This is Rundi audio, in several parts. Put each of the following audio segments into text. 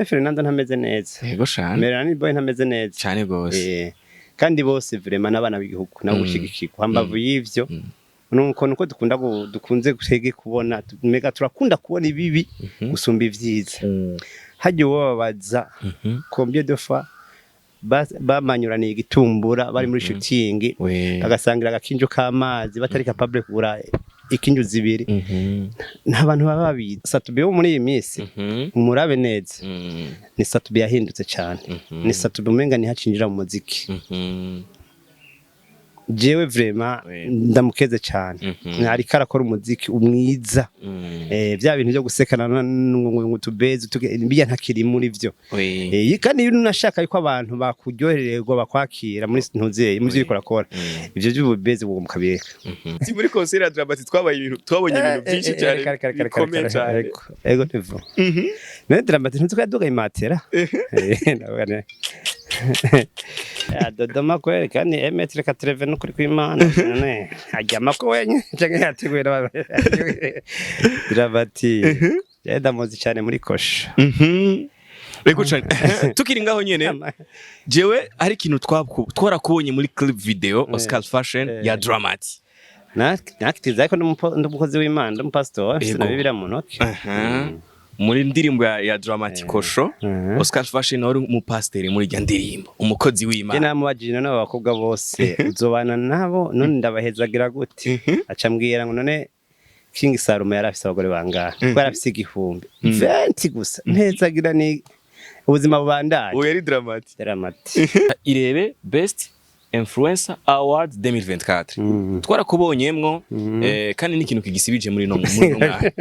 Fernando ntameze neza yego shana Melanie Boy ntameze neza cyane gose kandi bose vraiment n'abana b'igihugu nabo gushigikirwa hambavu y'ivyo nuko dukunze gutege kubona mega turakunda kubona ibibi gusumba ivyiza haje wobabaza combien de fois bamanyuraniye igitumbura bari muri shooting agasangira agakinjo k'amazi batari capable kugura ikinju zibiri n'abantu bababiza Satubi wo muri iyi minsi murabe neza ni Satubi yahindutse cyane ni Satubi umenga ni hacinjira mu muziki jewe vraiment ndamukeze cyane ari karakora umuziki umwiza bya bintu byo gusekana n'utubezi biya ntakiri muri byo kandi iyo unashaka yuko abantu bakuryohererwa bakwakira muri ntuzeye mu byo bikorakora ibyo by'ububezi bwo mukabireka si muri concert ya Dramati twabaye ibintu twabonye ibintu byinshi cyane bikomeye cyane ego nivo ne Dramati ntuzi ko yaduga imatera Dodoma kweli kandi emetre 80 n'ukuri kw'Imana none ajyama ko wenye cyangwa yategura Dramati yadamuzi cyane muri kosha Rego cyane tukiri ngaho nyene jewe ari ikintu twarakubonye muri clip video Oscar Fashion ya Dramati nakitiza ko ndumukozi w'Imana ndumupastor sinabibira mu ntoki muri ndirimbo ya Dramatico show Oscar Fashion wari umupasteri muri rya ndirimbo umukozi w'Imana Jena mubajije n'abakobwa bose uzobana nabo none ndabahezagira gute acambwira ngo none King Salome yarafise abagore bangahe barafise igihumbi 20 gusa ntezagira ni ubuzima bubandanye uyu yari Dramati irebe best Influencer Award 2024 twarakubonyemwo kandi n'ikintu kigisibije muri no mwaka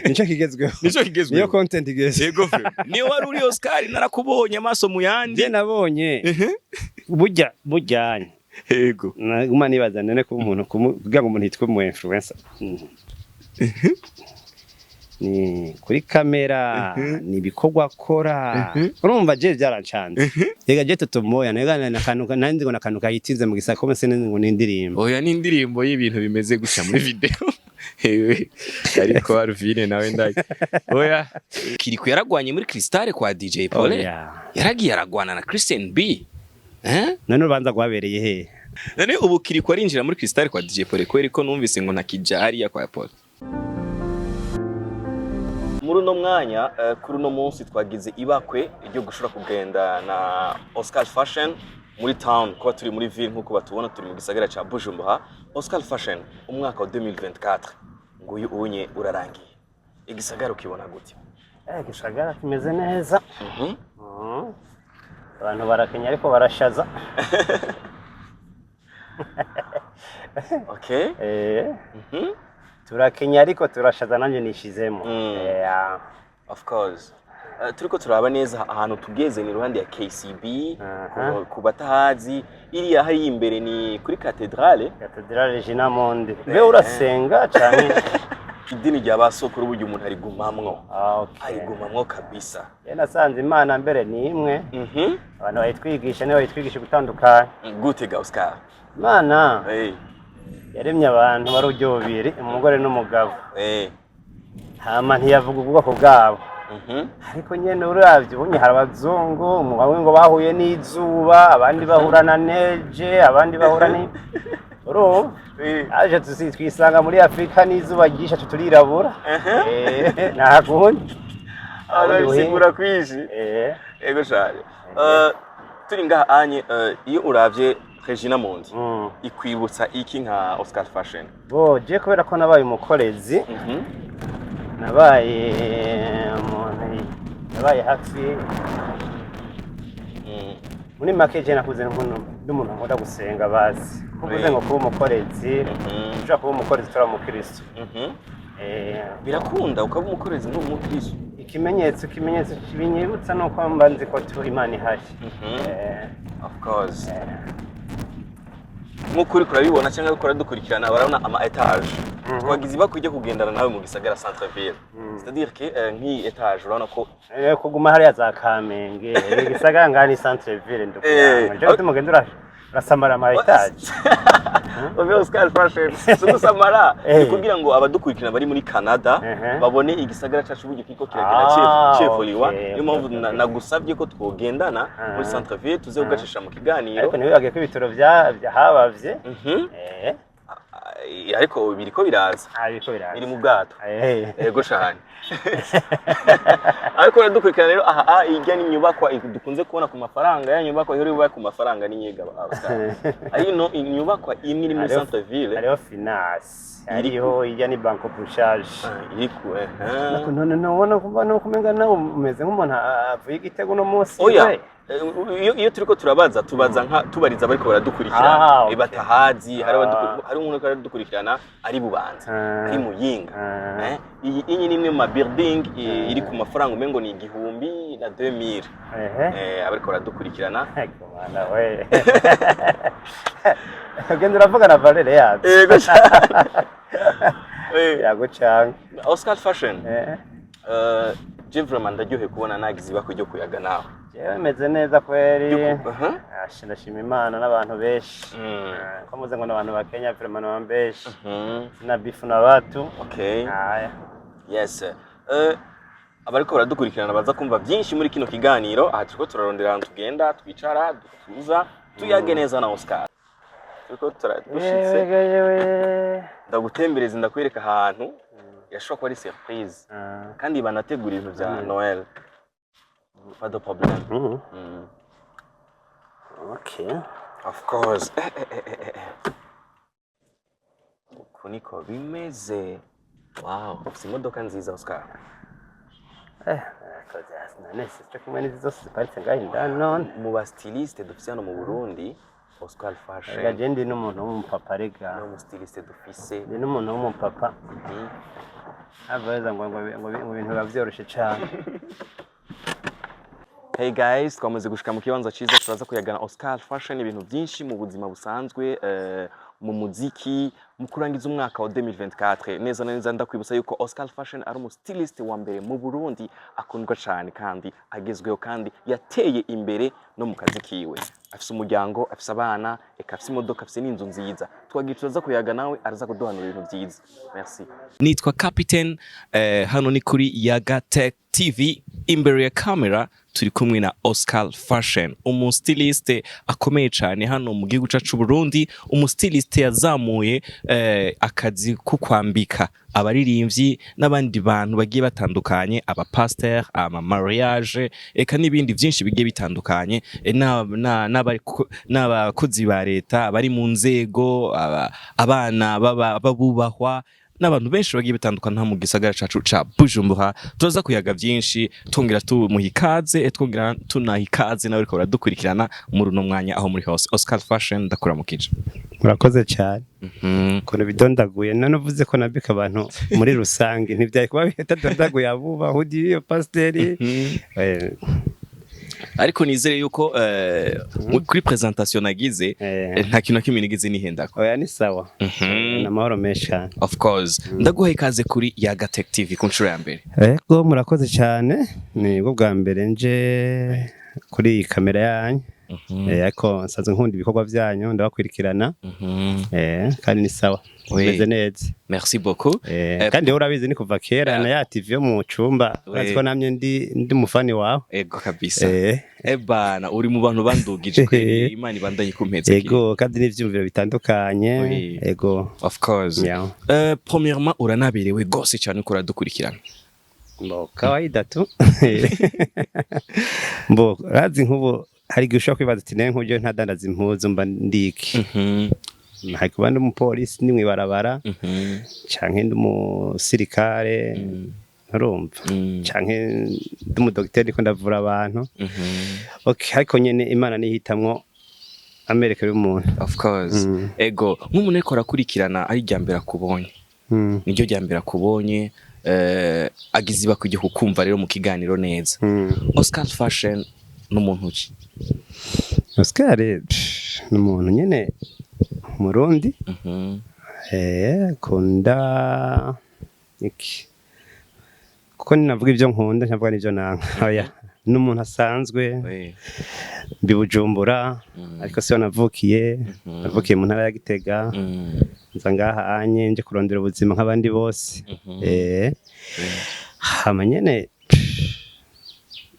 nico kigezweho niyo content igeze yego niyo wari uri Oscar narakubonye amaso mu yandi nabonye bujyanye yego naguma nibaza none ko umuntu kugira ngo umuntu yitwe mu influencer ni kuri kamera ni bikorwa akora urumva je byarancanze yega je tutomoya nega nakanuka nandi ngo nakanuka yitinze mu gisako se ngo n'indirimbo oya n'indirimbo y'ibintu bimeze guca muri video ewe ariko Arvine nawe ndaye oya kiriko yaragwanye muri Crystal kwa DJ Paul yaragiye aragwana na Christian B none ubanza gwabereye he none ubu kiriko arinjira muri Crystal kwa DJ Paul ko eriko numvise ngo nakijari ya kwa Paul muri no mwanya kuri no munsi twagize ibakwe ryo gushura kugenda na Oscar Fashion muri town ko turi muri ville nkuko batubona turi mu gisagara ca Bujumbura Oscar Fashion umwaka wa 2024 nguyu unye urarangiye igisagara ukibona gute igisagara kimeze neza abantu barakenya ariko barashaza okay turakenya ariko turashaza nanje nishizemo of course turiko turaba neza ahantu tugeze ni ruhande ya KCB ku batahazi iri hari imbere ni kuri Cathedrale Jean Monde be urasenga cyane idini rya basokuru buryo umuntu ari gumamwo ari gumamwo kabisa nasanze Imana mbere ni imwe abantu bayitwigisha ne bayitwigisha gutandukana gute ga Oscar Imana yaremye abantu barujyobiri umugore n'umugabo hama ntiyavuga ubwoko bwabo ariko nyene uravye ubunye hari abazungu bamwe ngo bahuye n'izuba abandi bahura na neje abandi bahura ni aje twisanga muri Afrika n'izuba ryisha turirabura nakundi arabisigura kwishi ego cyane turi ngaha anye iyo uravye Regina Monde ikwibutsa iki nka Oscar Fashion je kubera ko nabaye umukorezi nabaye hafi muri makeje nakuze n'umuntu nkunda gusenga bazi kuvuze ngo kuba umukorezi ushaka kuba umukorezi tura mu Kristo birakunda ukaba umukorezi no mu Kristo ikimenyetso kibinyibutsa nuko mbanzi ko turi Imana ihari of course nk'ukuri kurabibona cyangwa gukora dukurikirana barabona ama etage twagize bakujya kugendana nawe mu gisagara centre ville c'est-à-dire que nk'i etage urabona ko kuguma hari za Kamenge igisagara ngani centre ville ndukuyanga je tumugendura rasamara ama etage Obe Oscar Fashion sugusamara kugira ngo abadukurikirana bari muri Canada babone igisagara cyacu buryo kiko kiragenda cyevoliwa niyo mpamvu nagusabye ko twogendana muri centre ville tuze kugacisha mu kiganiro ariko niwe bagiye ko ibitoro habavye ariko biriko biraza biri mu bwato yego cyane ariko radukurikirana rero aha ijya ni nyubakwa dukunze kubona ku mafaranga ya nyubakwa yori bwa ku mafaranga ni nyega ayino inyubakwa imwe iri muri centre ville ariho finance ariho ijya ni banco pushage iriku none nabona kuba no kumenga nawe umeze nk'umuntu avuye igitego no munsi iyo turiko tubaza nka tubariza bariko baradukurikirana batahazi hari umuntu aradukurikirana ari bubanza ari muyinga iyi ni imwe mu building iri ku mafaranga umengo ni 1000 na 2000 abariko baradukurikirana bana we agenda uravuga na Valere yacu yego yago cyane Oscar Fashion je vraiment ndaryohe kubona nagize bakujyo kuyaga nawe meze neza kweri ndashima Imana n'abantu benshi ko muze ngo n'abantu ba Kenya vraiment n'abambeshi na bifu na watu yes abariko baradukurikirana baza kumva byinshi muri kino kiganiro aha turiko turarondera ahantu tugenda twicara dutuza tuyage neza na Oscar turiko turadushitse ndagutembereza ndakwereka ahantu yashobora kuba ari surprise kandi banategura ibintu bya Noel pas de problème okay of course kuniko bimeze wow ufite imodoka nziza Oscar nese cyo kumwe n'izo ziparitse ngaho indani none mu ba styliste dufise hano mu Burundi Oscar Fashion agende n'umuntu w'umupapa rega no mu styliste dufise ni n'umuntu w'umupapa abaza ngo ibintu bavyoroshe cyane. Hey guys, twamaze gushika mu kibanza ciza turaza kuyagana Oscar Fashion ibintu byinshi mu buzima busanzwe mu muziki mu kurangiza umwaka wa 2024 neza neza ndakwibutsa yuko Oscar Fashion ari umu stylist wa mbere mu Burundi akundwa cyane kandi agezweho kandi yateye imbere no mu kazi kiwe afise umuryango afise abana afise imodoka afise n'inzu nziza twagiye turaza kuyaga nawe araza kuduhanura ibintu byiza. Merci. Nitwa Captain hano ni kuri Yaga Tech TV imbere ya camera turi kumwe na Oscar Fashion umu stylist akomeye cyane hano mu gihugu cyacu Burundi umu stylist yazamuye akazi ko kwambika abaririmbyi n'abandi bantu bagiye batandukanye aba pasteur ama mariage eka n'ibindi byinshi bigiye bitandukanye n'abakozi ba leta abari mu nzego abana babubahwa n'abantu benshi bagiye bitandukana mu gisagara cacu ca Bujumbura tuza kuyaga byinshi twongera tumuhikaze twongera tunahikaze nawe ariko baradukurikirana muri uno mwanya aho muri hose Oscar Fashion ndakura mu kije. Murakoze cyane kono bidondaguye nanovuze ko nabika abantu muri rusange ntibyari kuba bitadondaguye abuba hudi pasteri ariko nizere yuko kuri presentation nagize nta kintu kimwe nigize nihendako. Oya ni sawa n'amahoro mesha. Of course ndaguha ikaze kuri Yaga Tech TV ku nshuro ya mbere. Yego murakoze cyane ni bwo bwa mbere nje kuri kamera yanyu ariko nsanzwe nkunda ibikorwa byanyu ndabakwirikirana kandi ni sawa meze neza. Merci beaucoup. Kandi urabizi ni kuva kera na ya TV yo mu cumba uraziko namye ndi mufani wawe. Ego kabisa. Bana uri mu bantu bandugije kweri Imana ibandanye kumpeza. Ego kandi n'ivyumviro bitandukanye. Ego of course. Premièrement uranaberewe gose cyane ko uradukurikirana. Mbo kawaida tu. Mbo razi nkubo hari gushaka kwibaza ati ne nk'ujyo ntadandaza impuzu mba ndiki. Hakuba n'umupolisi nimwe barabara canke n'umusirikare urumva canke n'umudokiteri ko ndavura abantu. Okay ariko nyene Imana nihitamwo Amerika y'umuntu. Of course. Ego nk'umuntu ariko arakurikirana ari ryambere akubonye niryo ryambere akubonye agize bakujye kukumva rero mu kiganiro neza. Oscar Fashion n'umuntu ki? Oscar n'umuntu nyene Murundi kunda iki kuko ninavuga ibyo nkunda nkavuga n'ibyo nanka. Oya n'umuntu asanzwe mbi Bujumbura ariko siho navukiye navukiye mu ntara ya Gitega nza ngaha anye nje kurondera ubuzima nk'abandi bose hama nyene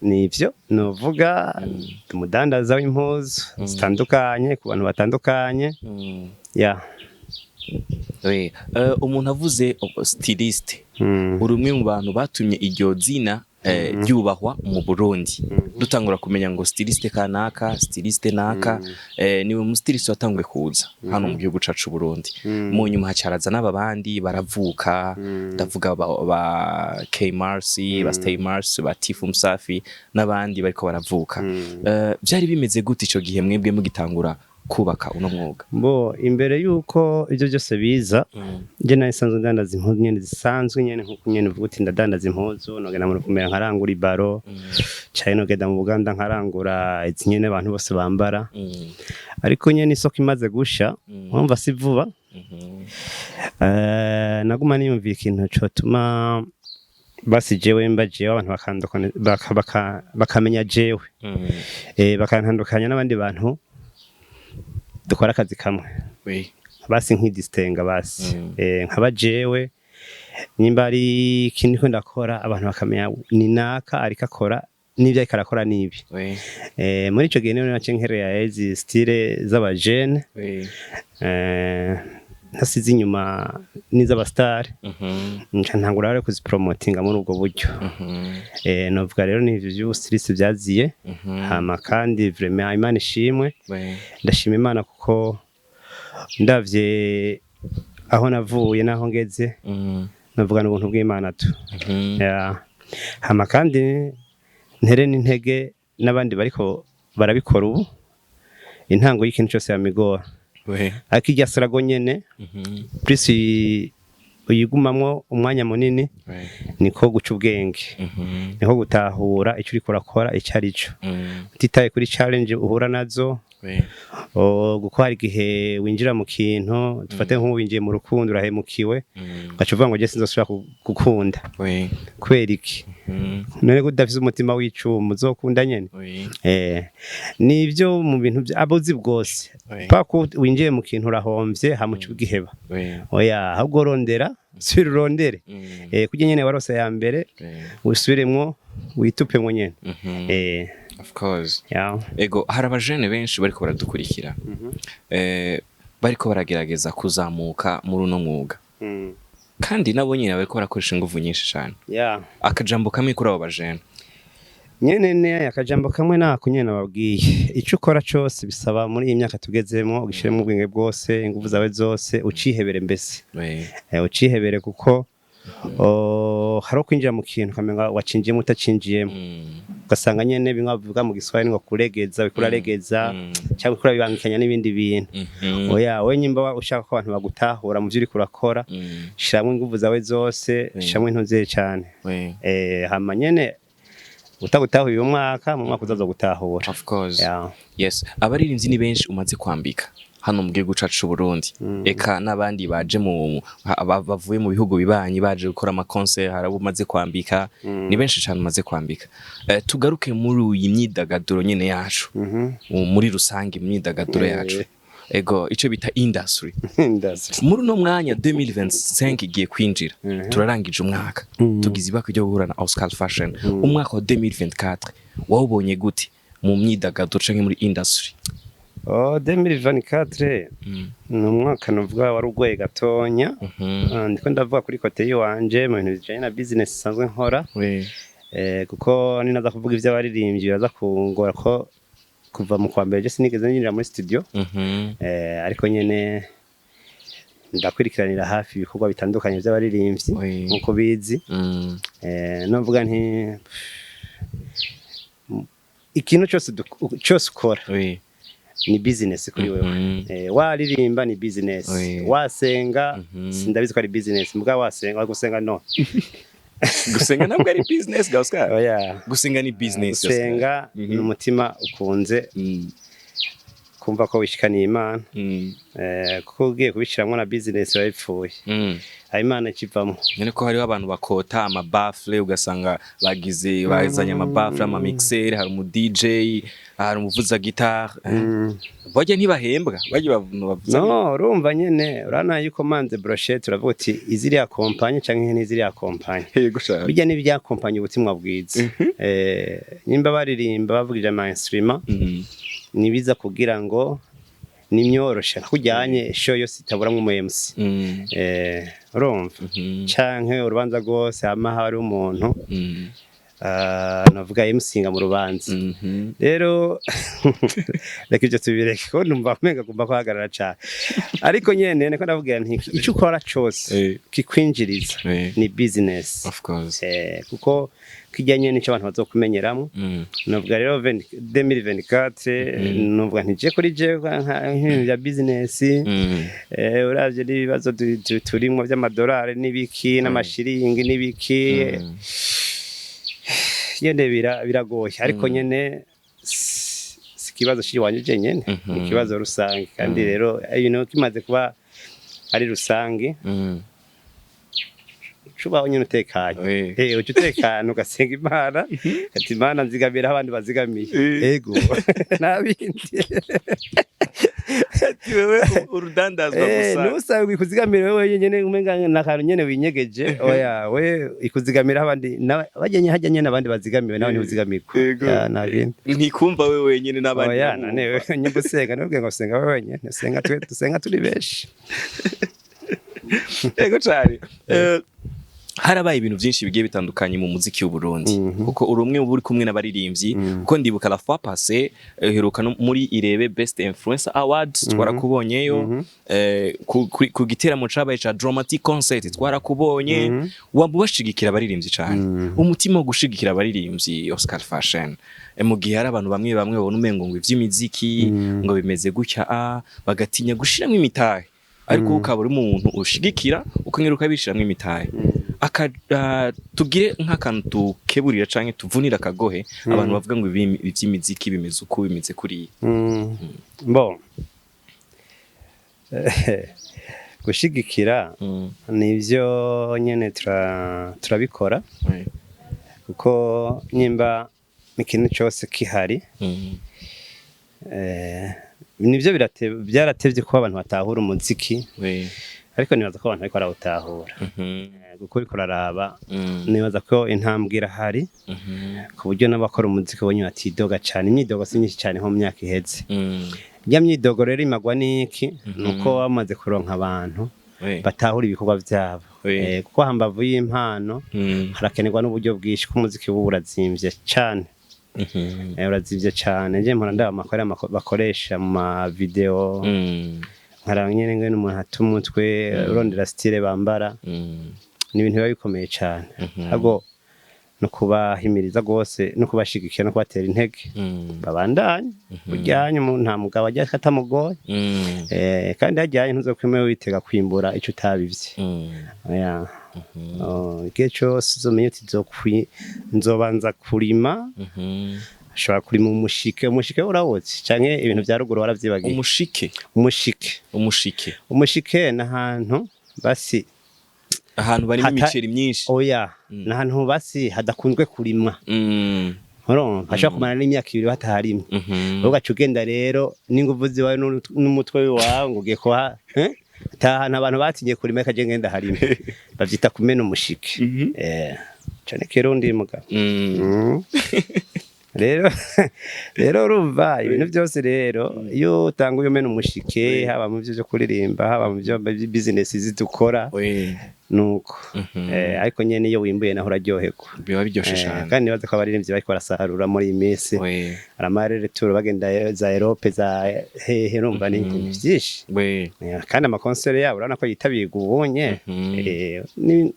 nivyo novuga umudandaza w'impuzu zitandukanye ku bantu batandukanye umuntu avuze styliste uri umwe mu bantu batumye iryo zina ryubahwa mu Burundi dutangura kumenya ngo styliste kanaka styliste naka niwe mu styliste watanguye kuza hano mu gihugu cacu Burundi mu nyuma hacaraza n'ababandi baravuka ndavuga ba K Mars ba Stay Mars ba Tifu Msafi n'abandi bariko baravuka byari bimeze gute ico gihe mwebwe mugitangura kubaka uno mwuga bo imbere yuko ivyo byose biza je nasanzwe ndandaza impuzu nyene zisanzwe nyene nkuko nyene uvuga uti ndadandaza impuzu nogenda mu rukumera nkarangura ibaro cyane nogenda mu Buganda nkarangura izi nyene abantu bose bambara ariko nyene isoko imaze gusha umva si vuba naguma niyumvira ikintu cotuma basi jewe mbajewe abantu bakamenya jewe bakantandukanya n'abandi bantu dukora akazi kamwe basi nk'idistenga basi nkabajewe nimba ari ikintu ko ndakora abantu bakamenya ni naka ariko akora n'ibyo ariko arakora nibi muri ico gihe niho nace nkereye izi style z'abajene ntasize inyuma n'iz'abastar nca ntangura rero kuzipromotinga muri ubwo buryo novuga rero ni ivyo styliste byaziye hama kandi vraiment Imana ishimwe ndashima Imana kuko ndavye aho navuye naho ngeze novuga n'ubuntu bw'Imana tu hama kandi ntere n'intege n'abandi bariko barabikora ubu intango y'ikintu cyose yamigora ariko irya sarago nyene plus uyigumamwo umwanya munini niko guca ubwenge niko gutahura icyo uriko urakora icyo ari cyo utitaye kuri challenge uhura nazo gukora igihe winjira mu kintu dufate nk'uwinjiye mu rukundo urahemukiwe ugaca uvuga ngo je sinzosubira gukunda kwera iki none udafise umutima w'icuma uzokunda nyene nivyo mu bintu abuzi bwose pako winjiye mu kintu urahomvye hamuca ubwiheba oya ahubwo rondera suri rondere kujye nyene warose ya mbere usubiremwo witupemwo nyene of course ego hari abajene benshi bariko baradukurikira bariko baragerageza kuzamuka muri uno mwuga kandi nabo nyine bariko barakoresha ingufu nyinshi cyane akajambo kamwe kuri abo bajene nyene ne akajambo kamwe nako nyene nababwiye ico ukora cyose bisaba muri iyi myaka tugezemo ugishiremo ubwenge bwose ingufu zawe zose ucihebere mbese ucihebere kuko haro kwinjira mu kintu kamenga wacinjiyemo utacinjiyemo ugasanga nyene bimwe bavuga mu Giswahili ngo kuregeza bikuraregeza cyangwa kurabibangikanya n'ibindi bintu oya we nyimba ushaka ko abantu bagutahura mu byo uri kurakora shiramwe ingufu zawe zose shiramwe intuze cyane hama nyene utagutahuye uyu mwaka mu mwaka uzaza gutahura of course yes abaririmbyi ni benshi umaze kwambika hano mu gihugu cacu Burundi eka nabandi baje mu bavuye mu bihugu bibanyi baje gukora ama concert harabo maze kwambika ni benshi cyane maze kwambika tugaruke muri uyi myidagaduro nyene yacu muri rusange imyidagaduro yacu ego ico bita industry muri no mwanya 2025 igiye kwinjira turarangije umwaka tugize ibako ryo guhura na Oscar Fashion umwaka wa 2024 wawubonye gute mu myidagaduro canke muri industry 2024 ni umwaka novuga wari ugoye gatonya ndiko ndavuga kuri kote yiwanje mu bintu bijanye na business sanzwe nkora kuko ninaza kuvuga ivyo abaririmbyi baza kungora ko kuva mu kwa mbere je sinigeze nyinjira muri studio ariko nyene ndakwirikiranira hafi ibikorwa bitandukanye by'abaririmbyi nkuko bizi novuga nti ikintu cyose ukora ni business kuri wewe waririmba ni business wasenga sindabizi ko ari business muga wasenga gusenga no gusenga ntabwo ari business Oscar gusenga ni business gusenga n'umutima ukunze kumva ko wishikaniye Imana kuko ugiye kubishiramwo na business wayipfuye Imana ikivamo. Nyene ko hariho abantu bakota amabafle ugasanga bazanye amabafle ama mixer, hari umu DJ, hari umuvuza guitar, boje ntibahembwa baje bavuza. No, urumva nyene urana yuko manze brochette uravuga uti iziriya compagnie canke n'iziriya compagnie. Yego sha. Bijya n'ibya compagnie ubutimwa bwiza. Nimba baririmba bavugije ama instrument nibiza kugira ngo nimyorosha kujyanye show yose itaburamwe mu MC. Urumva canke urubanza rwose ama hari umuntu navuga MC nga mu rubanza. Rero reka ivyo tubireke ko numva menga kumva ko hagarara cyane. Ariko nyene niko ndavuga nti icyo ukora cyose kikwinjiriza ni business. Of course. Kuko kijyanye n'icyo abantu bazokumenyeramo. Navuga rero 2024 nuvuga nti je kuri je nk'ibintu bya business uravye n'ibibazo turimo by'amadolari n'ibiki n'amashiringi n'ibiki yende biragoye ariko nyene sikibazo shiri wanje nyene ikibazo rusange kandi rero ibintu kimaze kuba ari rusange cuba nyene utekanye utekanye ugasenga Imana ati Imana nzigamira abandi bazigamiye yego nabindi wewe urudandazwa gusa nusawe ikuzigamira wewe nyene umenga nakantu nyene winyegeje oya we ikuzigamira abandi bagenye hajyanye nabandi bazigamiwe nawe ntibuzigamirwe nabindi ntikumva wewe nyene nabandi oya nane nyibusenga nubwo ngo senga wewe nyene senga turi beshi yego cyane harabaye ibintu byinshi bigiye bitandukanye mu muziki w'u Burundi kuko urumwe uri kumwe n'abaririmbyi kuko ndibuka la fois passée heruka muri Irebe Best Influencer Awards twarakubonyeyo ku giteramo cabaye ca Dramatic Concert twarakubonye wabashigikira abaririmbyi cyane umutima wo gushigikira abaririmbyi Oscar Fashion mu gihe hari abantu bamwe babona umengo ngo ivy'imiziki ngo bimeze gutya bagatinya gushiramo imitahe ariko ukaba uri umuntu ushigikira ukangeruka bishiramwe imitahe tugire nk'akantu keburira canke tuvunira akagohe abantu bavuga ngo ivy'imiziki bimeze uko bimeze kuri bon gushigikira nivyo nyene turabikora kuko nyimba ikintu cyose kihari nivyo byaratevye ko abantu batahura umuziki ariko nibaza ko abantu ariko barawutahura kuko uriko uraraba nibaza ko intambwe irahari ku buryo n'abakora umuziki bonye batidoga cyane imyidogo si myinshi cyane nko mu myaka iheze ya myidogo rero imagwa n'iki nuko bamaze kuronka abantu batahura ibikorwa byabo kuko hambavu y'impano harakenerwa n'uburyo bwinshi ko umuziki w'ubu urazimvye cyane urazimvye cyane je mpora ndaba amakora bakoresha mu ma video haranyene ngene umuntu atumutwe urondera style bambara ni ibintu biba bikomeye cyane ahubwo no kubahimiriza gose no kubashigikira no kubatera intege babandanye ujyanye umuntu nta mugabo ajya katamugoye kandi hajyanye ntuzokwemewe witega kwimbura ico utabivye oya igihe cyose uzomenye uti nzobanza kurima ashobora kurima umushike urawotse canke ibintu bya ruguru waravyibagiye umushike n'ahantu basi ahantu bari imiceri myinshi oya n'ahantu basi hadakunzwe kurimwa ashobora kumara n'imyaka 2 bataharimye ugaca ugenda rero n'inguvu ziwawe n'umutwe wawe ngo ugiye kuha ahantu abantu batinye kurima kaje ngenda harimo bavyita kumena umushike cane kirundi mugabo rero urumva ibintu byose rero iyo utanguye umena umushike haba mu byo kuririmba haba mu byo business zidukora nuko ariko nyene iyo wimbuye naho uraryoherwa biba biryoshe cyane kandi nibaza ko abaririmbyi bariko barasarura muri iyi minsi aramarere tour bagenda za Europe za hehe urumva ni byinshi kandi amakonsere yabo urabona ko yitabirwa ubonye ni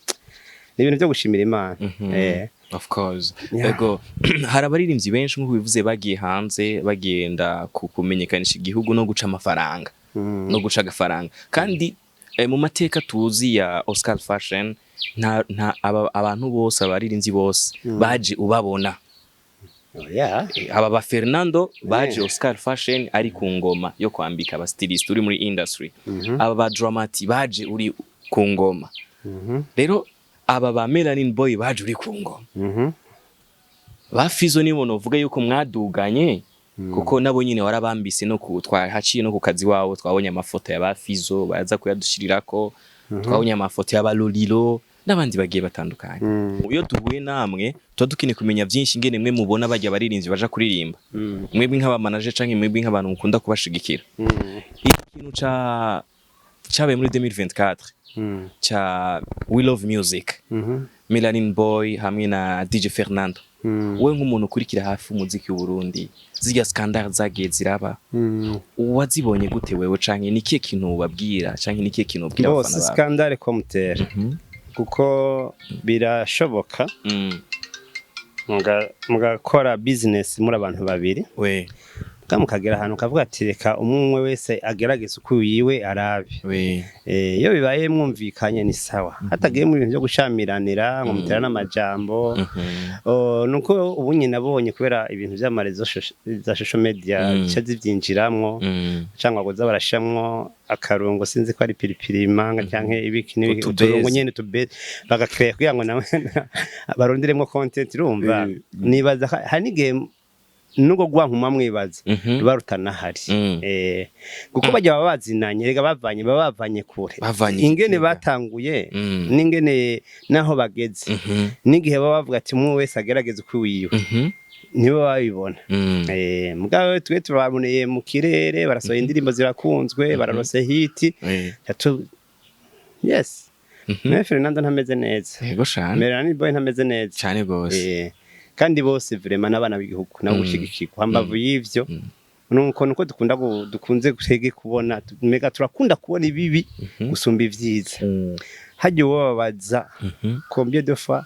ibintu byo gushimira Imana of course ego hari abaririmbyi benshi nk'uko bivuze bagiye hanze bagenda kumenyekanisha igihugu no guca amafaranga no guca agafaranga kandi mu mateka tuzi ya Oscar Fashion nta abantu bose abaririmbyi bose baje ubabona yeah. aba ba Fernando baje Oscar Fashion ari ku ngoma yo kwambika aba stylist uri muri industry aba ba Dramati baje uri ku ngoma rero aba ba Melanin Boy baje uri ku ngoma ba Fizo nibo novuga yuko mwaduganye kuko nabo nyine warabambise no haciye no ku kazi wawo twabonye amafoto ya ba Fizo baza kuyadushirirako twabonye amafoto ya ba Lolilo n'abandi bagiye batandukanye iyo duhuye namwe tuba dukeneye kumenya byinshi ngene mwe mubona bajya baririnzi baja kuririmba mwebwe nk'aba manager canke mwebwe nk'abantu mukunda kubashigikira ikintu cyabaye muri 2024 cha We Love Music Melanin Boy hamwe na DJ Fernando we nk'umuntu ukurikira hafi umuziki w'u Burundi zirya scandal zagiye ziraba wazibonye gute wewe canke nikiye kintu ubabwira canke nikiye kintu ubwira abafana bawe scandal commentaire kuko birashoboka mugakora business muri abantu babiri we mukagera ahantu ukavuga ati reka umwe wese agerageza uko yiwe arabe iyo bibaye mwumvikanye ni sawa hatagiye mu bintu byo gushamiranira ngo mutera n'amajambo nuko ubu nyine nabonye kubera ibintu by'amarezo za social media cyazivyinciramwo cyangwa ngo zabarashamwo akarungo sinzi ko ari piripiri imanga cyangwa ibiki n'ibiki uturongo nyene tube bagakreya kugira ngo nawe barondiremo content urumva nibaza hani game nugo gwankuma mwibaza barutana hari kuko bajya babazinanye rega bavanye kure ingene batanguye n'ingene naho bageze n'igihe bavuga ati mu wese agerageza uko wiwe nibo babibona mugawe twe turaboneye mu kirere barasohoye indirimbo zirakunzwe bararose hit yes Fernando ntameze neza yego shana Melanin Boy ntameze neza cyane gose kandi bose vraiment nabana b'igihugu nabo gushigikirwa hambavu y'ivyo nuko dukunze gutege kubona mega turakunda kubona ibibi gusumba ivyiza hajye wobabaza combien de fois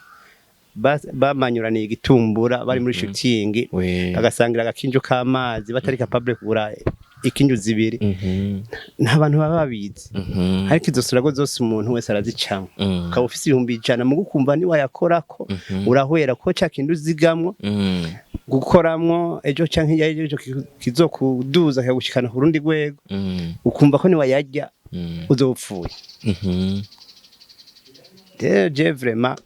bamanyuraniye igitumbura bari muri shooting agasangira agakinjo k'amazi batari capable kugura ikinju zibiri n'abantu baba babizi ariko izo surago zose umuntu wese arazicamo ukaba ufise 100 mu gukumva ni wayakorako urahwera ko cya kintu zigamwo gukoramwo ejo canke ejo kizokuduza kagushikana ku rundi rwego ukumva ko ni wayajya uzopfuye je vraiment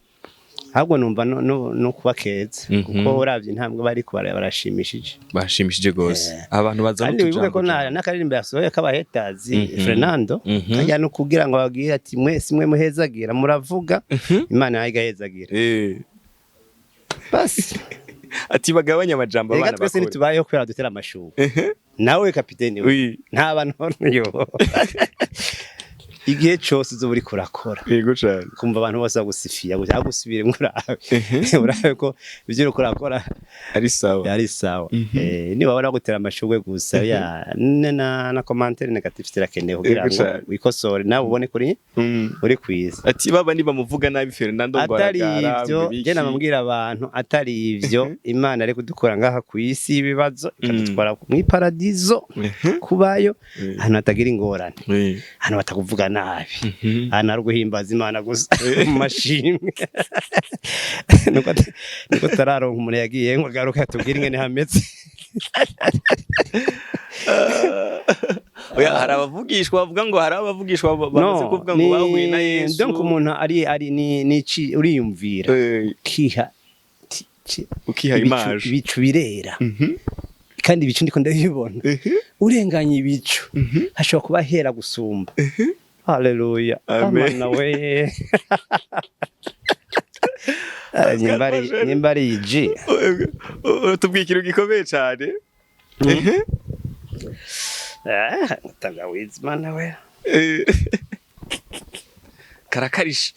ahubwo numva no kuba keza kuko uravye intambwe bari barashimishije gose abantu baza no tujambo ko nakaririmba yasohoye k'abaheters Fernando kajya no kugira ngo bagira ati mwese mwe muhezagira muravuga Imana yayigahezagira basi ati bagabanya amajambo abana bakora twese nitubayeho kwera dutera amashuka nawe kapiteni we nta bantu yo igihe cyose uzo buri kurakora yego cyane kumva abantu bose bagusifia gusubire urabe ko ibyo urakora ari sawa niba wabona gutera amashugwe gusa ya na commentaire negative tirakeneye kugira ngo wikosore nawe ubone kuri uri kwiza ati baba niba muvuga nabi Fernando Mbaragara atari ivyo je namubwira abantu atari ivyo Imana ari kudukora ngaha ku isi ibibazo ikadutwara mu paradizo kubayo hano atagira ingorane hano batakuvuga nabi hano ari guhimbaza Imana gusa mu mashimwe nuko tararonka umuntu yagiye ngo garuka tubwire ingene hameze oya harabavugishwa bavuga ngo harabavugishwa bamaze kuvuga ngo bahuye na Yesu donc umuntu ari ni uriyumvira ukiha image ibicu birera kandi ibicu ndiko ndabibona urenganye ibicu hashobora kuba hera gusumba haleluya amen we nimbari yiji tubwikira gikomeye cyane tangawizi mana we karakarisha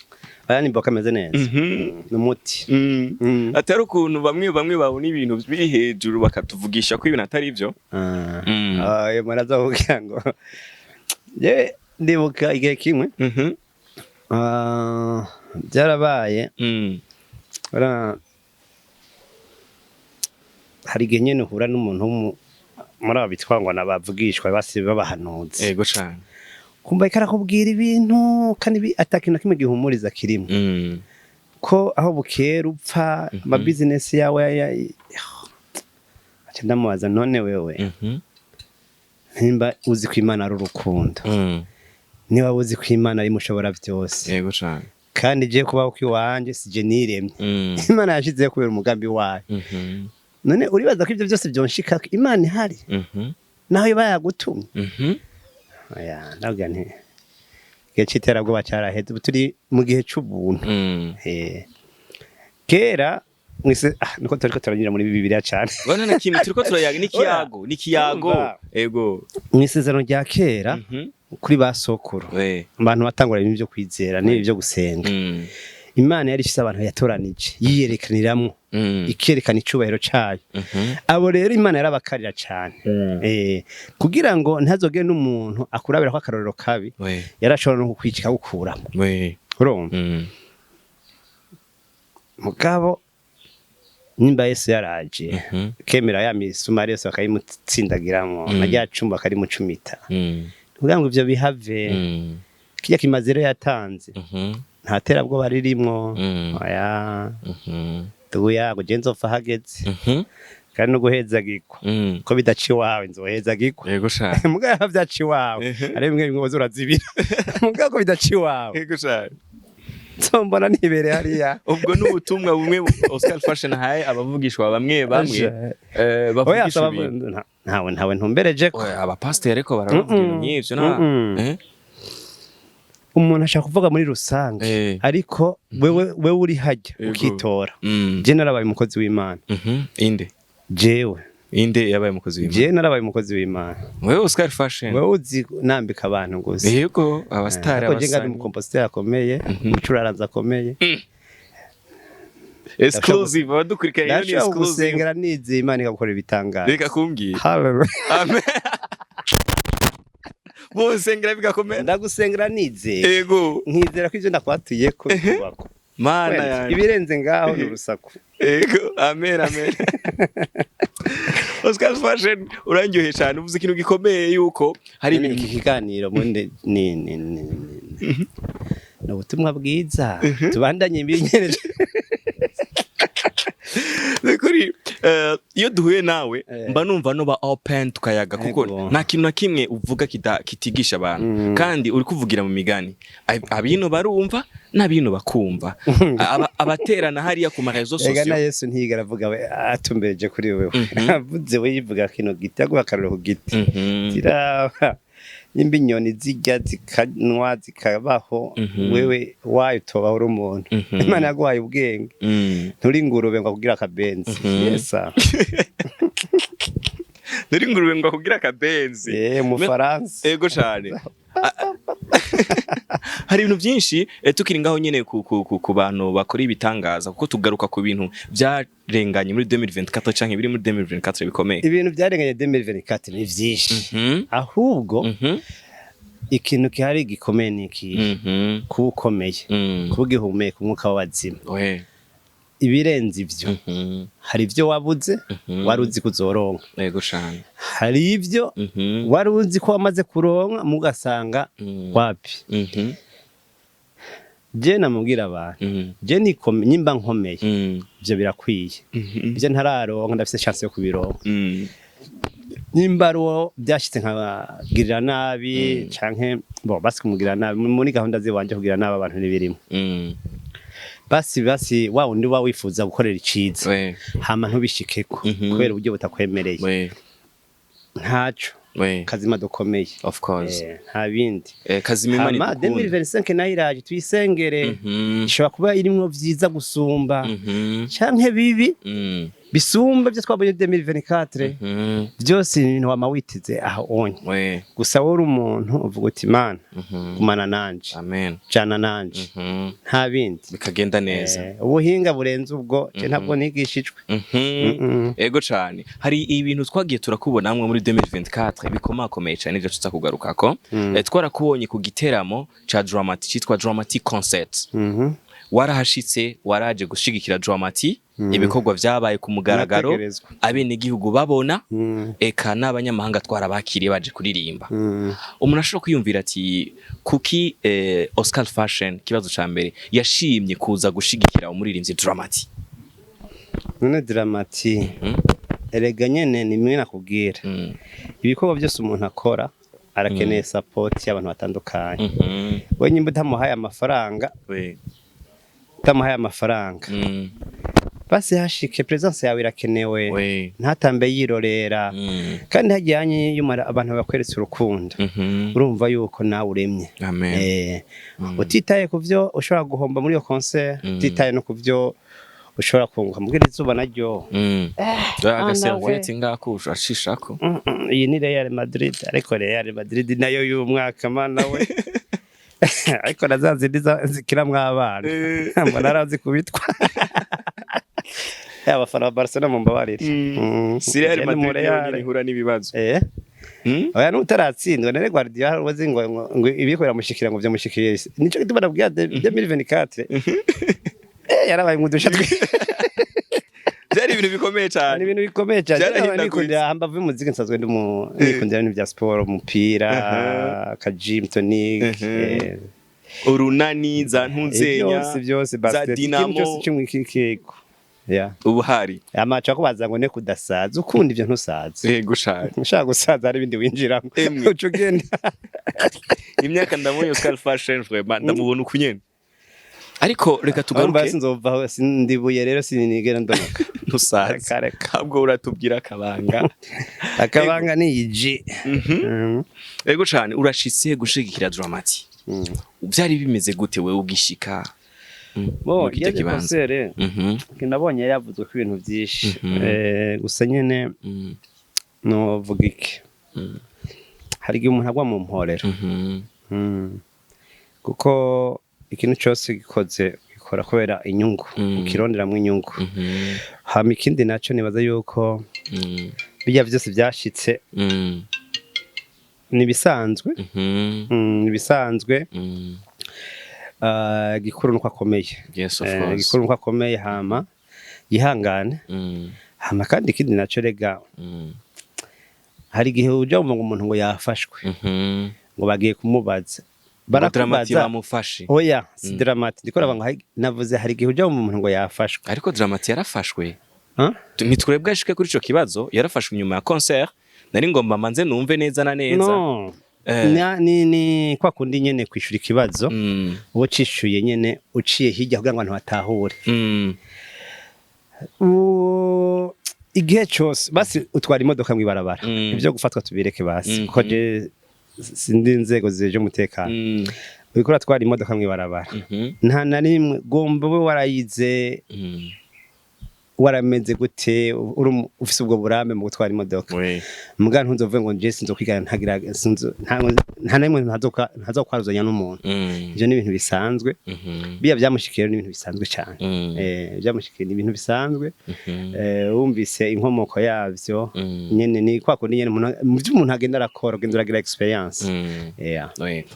aya ni boka meze neza numuti atari ukuntu bamwe babona ibintu biri hejuru bakatuvugisha ko ibintu atari byo ayo maraza kugira ngo je ndibuka igihe kimwe byarabaye hari igihe nyene uhura n'umuntu muri abo bitwa ngo nabavugishwa basibe babahanuze yego cyane kumva ikarakubwira ibintu kandi atakintu kimwe gihumuriza kirimo ko aho bukera upfa ama business yawe ndamubaza none wewe nimba uzi ko Imana ari urukundo niba uzi ko Imana ari mushobora byose yego cyane kandi je kubaho kwiwanje sije niremye Imana yashize kubera umugambi wayo none uribaza ko ibyo byose byonshika Imana ihari naho iba yagutumye oya ndavuga nti igihe cy'iterabwoba cyaraheze ubu turi mu gihe cy'ubuntu kera mwese niko turiko turanyura muri Bibiliya cyane bana na kimwe turiko turayaga n'ikiyago ego mwisezerano rya kera kuri basokuru abantu batangura ibintu byo kwizera n'ibi byo gusenga Imana yari ifise abantu yatoranije yiyerekaniramwo ikerekana icubahiro cayo abo rero Imana yarabakarira cyane kugira ngo ntazogere n'umuntu akurabira ko akarorero kabi yarashobora no kukwicika gukuramo urumva mugabo nimba Yesu yaraje kemera ya misumari yose akayimutsindagiramo najya cumba kari mu cumita kugira ngo ivyo bihave kijya kimazero yatanze nta terabwoba ririmwo oya tuguyago je nzopfa hageze kandi no guhezagirwa ko bidaci wawe nzohezagirwa yego sha mugabo byaci wawe ari bimwe bimwe urazibira mugabo bidaci wawe yego sha Sombona nibere hariya ubwo n'ubutumwa bumwe Oscar Fashion haye abavugishwa bamwe bavugisha ibintu ntawe ntumbereje ko aba pastor ariko baravugira nyivyo na umuntu ashaka kuvuga muri rusange ariko wewe uri hajya ukitora je narabaye umukozi w'Imana inde yabaye umukozi w'Imana je narabaye umukozi w'Imana wewe Oscar Fashion wewe uzi nambika abantu gusa yego abastari abasani je ngari mu compositeur akomeye mucuraranza akomeye exclusive badukurikira iyo ni exclusive gusengera nizi Imana igakora ibitangaza reka kumbwira haleluya amen Bosengera bigakomera ndagusengera nize yego nkizera ko ivyo ndakwatuye ko kubako mana yani ibirenze ngaho n'urusaku yego amen Oscar Fashion urangyohe cyane uvuze ikintu gikomeye yuko hari ibintu kiganiro munde no butumwa bwiza tubandanye ibinyereje kuri iyo duhuye nawe mba numva no ba open tukayaga kuko nta kintu na kimwe uvuga kitigisha abantu kandi uri kuvugira mu migani abino barumva n'abino bakumva abaterana hariya ku marezo sociaux ega na Yesu ntigara avuga we atumbereje kuri wewe avuze we yivuga kino giti agwa karero ku giti tiraba nimba inyoni zijya zikanwa zikabaho wewe wayo toba uri umuntu Imana yaguhaye ubwenge nturi ingurube ngo kugira akabenzi yesa nturi ingurube ngo kugira akabenzi mu Faransa ego cyane hari ibintu byinshi tukiri ngaho nyene ku bantu bakora ibitangaza kuko tugaruka ku bintu byarenganye muri 2024 canke biri muri 2024 bikomeye ibintu byarenganye 2024 ni vyinshi ahubwo ikintu kihari gikomeye niki kukomeye kubugihumeka umwuka w'abazima ibirenze ivyo hari ivyo wabuze waruzi kuzoronka yego cyane hari ivyo waruzi ko wamaze kuronka mugasanga wapi je namubwira abantu je nyimba nkomeye ivyo birakwiye ivyo ntararonka ndafise chance yo kubironka nimba ro byashitse nkabagirira nabi canke basi kumugira nabi muri gahunda ziwanje kugira nabi abantu nibirimo basi wa undi wa wifuza gukorera iciza hama ntubishikeko kubera uburyo butakwemereye ntaco kazima dokomeye of course nta bindi kazima Imana ikukunda 2025 nayiraje tuyisengere ishobora kuba irimwo vyiza gusumba canke bibi bisumba byo twabonye 2024 byose ibintu wamawitize aho onye gusa wori umuntu uvuga uti Imana kumana nanje amen jana nanje nta bindi bikagenda neza ubuhinga burenze ubwo je ntabwo nigishijwe ego cyane hari ibintu twagiye turakubona hamwe muri 2024 bikomakomeye cyane byo tuza kugarukako twarakubonye ku giteramo ca Dramatic cyitwa Dramatic Concert warahashitse waraje gushigikira Dramatic ibikorwa vyabaye ku mugaragaro abene gihugu babona eka n'abanyamahanga twarabakiriye baje kuririmba umuntu ashobora kwiyumvira ati kuki Oscar Fashion kibazo ca mbere yashimye kuza gushigikira umuririmbyi Dramatic none Dramatic erega nyene ni mwe nakubwira ibikorwa byose umuntu akora arakeneye support y'abantu batandukanye we nyimba utamuhaye amafaranga basi hashike presence yawe irakenewe ntatambe yirorera kandi hajyanye abantu bakweretse urukundo urumva yuko nawe uremye utitaye kuvyo ushobora guhomba muri iyo concert utitaye no kuvyo ushobora kunguka mbwira izuba naryo agaservice ngakusha ashishako iyi ni Real Madrid ariko Real Madrid nayo y'umwaka mana we ariko nazazi zikiramwe abana mbona arazi kubitwa abafana ba Barcelona mu mbabarire Real Madrid ihura n'ibibazo oya n'utaratsindwa nere Guardiola wazi ngo ibikorera mushikira ngo byamushikiriye nico gituma nabwiye 2024 yarabaye ngudusha byari ibintu bikomeye cyane ibintu bikomeye cyane nikundira hambavu y'umuziki nsanzwe nikundira n'ibintu bya sport umupira ka gym tonic urunani za ntunzenya byose basket cyose cy'umwikikeko ubuhari amacu akubaza ngo ne kudasaza ukunda ivyo ntusaza ushaka gusaza hari ibindi winjiramo uco genda imyaka ndabonye Oscar Fashion vraiment ndamubona ukunyene ariko reka tugaruke sinzova sindibuye rero sinigera ndonoka ntusaza kabwo uratubwira akabanga ni yiji ego cyane urashitse gushigikira Dramati byari bimeze gute wewe ugishika bo yaje konsere kinabonye yavuzwe ko ibintu byinshi gusa nyene no vuga iki hari igihe umuntu agwa mu mporero kuko ikintu cyose gikora kubera inyungu ukironderamwe inyungu hama ikindi naco nibaza yuko bijya byose byashitse nibisanzwe gikuru nuko akomeye gikuru nuko akomeye hama yihangane hama kandi ikindi naco rega hari igihe uja ngo umuntu ngo yafashwe ngo bagiye kumubaza barakubaza bamufashe oya si Dramati ndikora ngo navuze hari igihe uja umuntu ngo yafashwe ariko Dramati yarafashwe nitwebwe ashike kuri ico kibazo yarafashwe nyuma ya concert nari ngomba manze numve neza na neza no ni kwa kundi nyene kwishura ikibazo uwo cishuye nyene uciye hirya kugira ngo abantu batahure igihe cyose basi utwara imodoka mwibarabara ibyo gufatwa tubireke basi kuko je sindi inzego zije umutekano uriko twara imodoka mwibarabara nta na rimwe gomba we warayize warameze gute ufise ubwo burambe mu gutwara imodoka muga ntuzovuge ngo je sinzokwigana ntagira nta namwe ntazokwaruzanya n'umuntu ivyo ni ibintu bisanzwe biya byamushikira ni ibintu bisanzwe cyane byamushikira ni ibintu bisanzwe wumvise inkomoko yavyo nyene ni kwa kundi nyene mu byo umuntu agenda arakora agenda aragira experience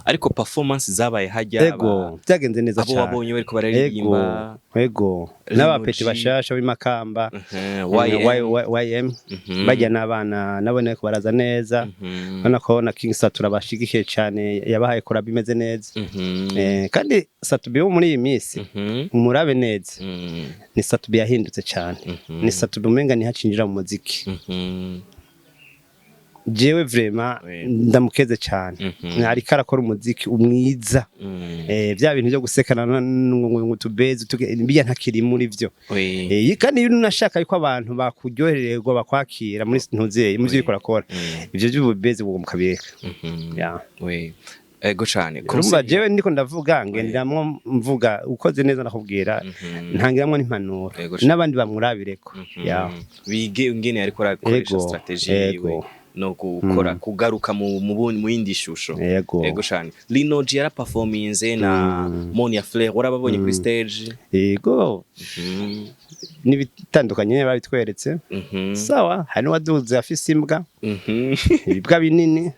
ariko performance zabaye hajya ego byagenze neza cyane abo wabonye bariko bararirimba ego n'abapeti bashasha b'imakamba YM bajya n'abana nabone ko baraza neza bana ko na King Satu turabashigikiye cyane yabahaye kora bimeze neza kandi Satu biwo muri iyi minsi umurabe neza ni Satu yahindutse cyane ni Satu umenga ni hacinjira mu muziki jewe vraiment ndamukeze cyane ari karakora umuziki umwiza bya bintu byo gusekana n'utubezi biya ntakiri muri byo kandi iyo unashaka yuko abantu bakuryohererwa bakwakira muri ntuzeye mu byo bikorakora ibyo by'ubezi bwo mukabireka ego cyane kurumva jewe ndiko ndavuga ngendiramwo mvuga ukoze neza nakubwira ntangiramwo n'impanuro n'abandi bamurabireko bige ingene ariko akoresha strategy yiwe no gukora kugaruka mu yindi shusho ego cyane Linoji yara performinze na Monia Flair warababonye kuri stage ego nibitandukanye babitweretse sawa hari waduze afise imbwa ibwa binini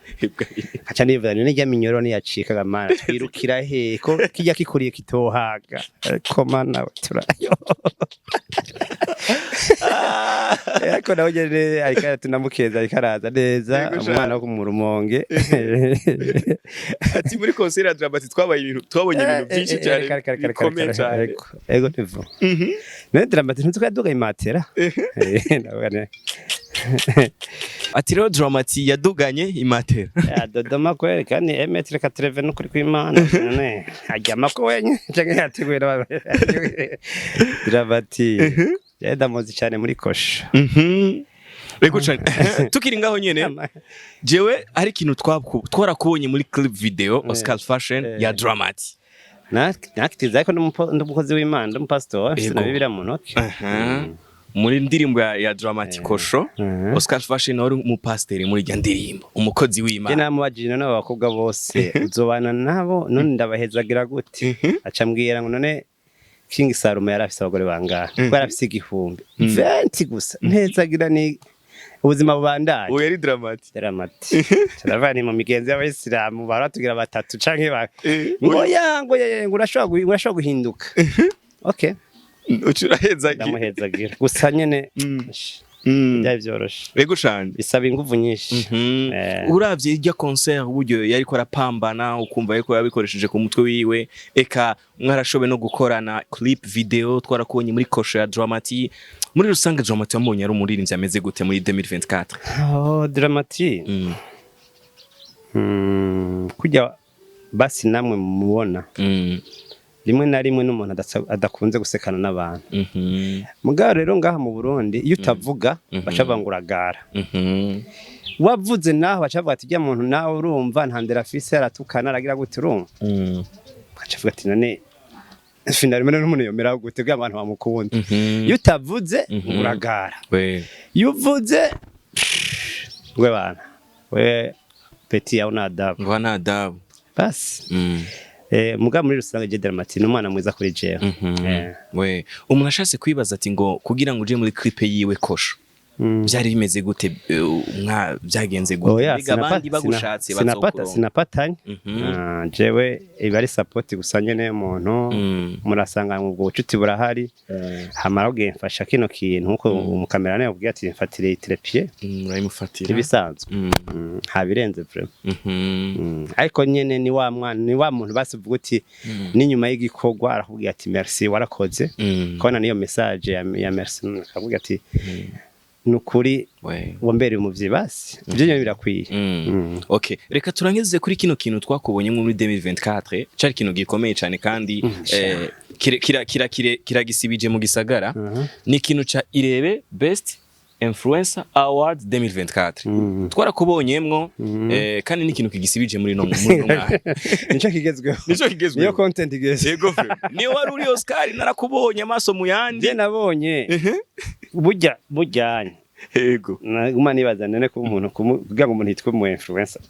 acha nivana n'ijya minyoro ni yacika gamana twirukira he ko kijya kikuriye kitohaga komana turayo ariko nawe nyene ariko tunamukeza ikaraza neza umwana wo mu Rumonge ati muri concert ya Dramati twabonye ibintu byinshi cyane bikomeye cyane ego nivo ne Dramati ntuzi ko yadugaye matera ati rero Dramati yaduganye imatera ya Dodoma kwere kandi emetre 80 n'ukuri kw'Imana none ajyama ko wenye cyangwa yateguye Dramati yenda muzi cyane muri kosha Rego cyane tukiri ngaho nyene jewe ari ikintu twarakubonye muri clip video Oscar Fashion ya Dramati nakitiza ko ndumukozi w'Imana ndumupastor sinabibira mu ntoki muri ndirimbo ya Dramati kosho Oscar Fashion wari umupasiteri muri rya ndirimbo umukozi w'Imana je namubajije none abakobwa bose uzobana nabo none ndabahezagira gute acambwira ngo none King Sarume yarafise abagore bangahe barafise igihumbi 20 gusa ntezagira ni ubuzima bubandaje uwo yari Dramati taravani mu migenzi y'abayisilamu baratugira batatu canke ngo urashobora guhinduka okay ucurahezagira ndamuhezagira gusa nyene byari byoroshe rego cyane bisaba ingufu nyinshi uravye irya concert uburyo yari ko arapambana ukumva yuko yabikoresheje ku mutwe wiwe eka mwarashobe no gukorana clip video twarakubonye muri kosho ya Dramati muri rusange Dramati wamubonye ari umuririmbyi ameze gute muri 2024 Dramati kujya basi namwe mubona rimwe na rimwe n'umuntu adakunze gusekana n'abantu mugabo rero ngaha mu Burundi iyo utavuga bacavanguragara wavuze naho bacavuga ati jya muntu nawe urumva ntandera afise aratukana aragira gute urumva bacavuga ati none finalement n'umuntu yomera gute bwa abantu bamukunda iyo utavuze uragara iyo uvuze we bana we petit ya unadabu ngo nadabu basi muga muri rusange Dramati n'umwana mwiza kuri jewe we umuntu ashatse kwibaza ati ngo kugira ngo uje muri clip yiwe kosho byari bimeze gute byagenze gute biga abandi bagushatse sinapatanye jewe ibari support gusa nyene umuntu murasanga mu bucuti burahari hamara ugemfasha kino kintu nkuko umukamera nayo ubwiye ati mfatire itrepied urayimufatira ibisanzwe habirenze vraiment ariko nyene ni wa muntu basivuga uti n'inyuma y'igikorwa arakubwiye ati merci warakoze kona niyo message ya merci akabwiye ati nukuri wombere umuvyi basi byo birakwiye okay reka turangize kuri kino kintu twakubonye muri 2024 cyari kintu gikomeye cyane kandi kiragisibije mu gisagara ni kintu ca Irebe Best Influencer Award 2024 twarakubonyemwo kandi ni kintu kigisibije muri no mwaka nico kigezweho niyo content igeze yego niyo wari uri Oscar narakubonye amaso mu yandi je nabonye bujyanye yego naguma nibaza none ko umuntu kugira ngo umuntu yitwe mu influencer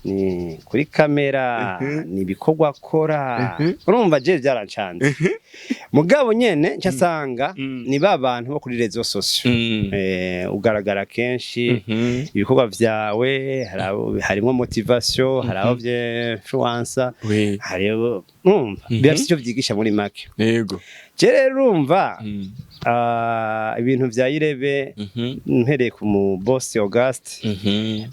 ni kuri kamera ni bikorwa akora urumva je byarancanze mugabo nyene ncasanga ni babantu bo kuri rezo sosio ugaragara kenshi ibikorwa vyawe harimo motivation harabo vye influencer haribo byafite icyo vyigisha muri make yego je rero urumva ibintu vya Irebe mpereye ku mu boss August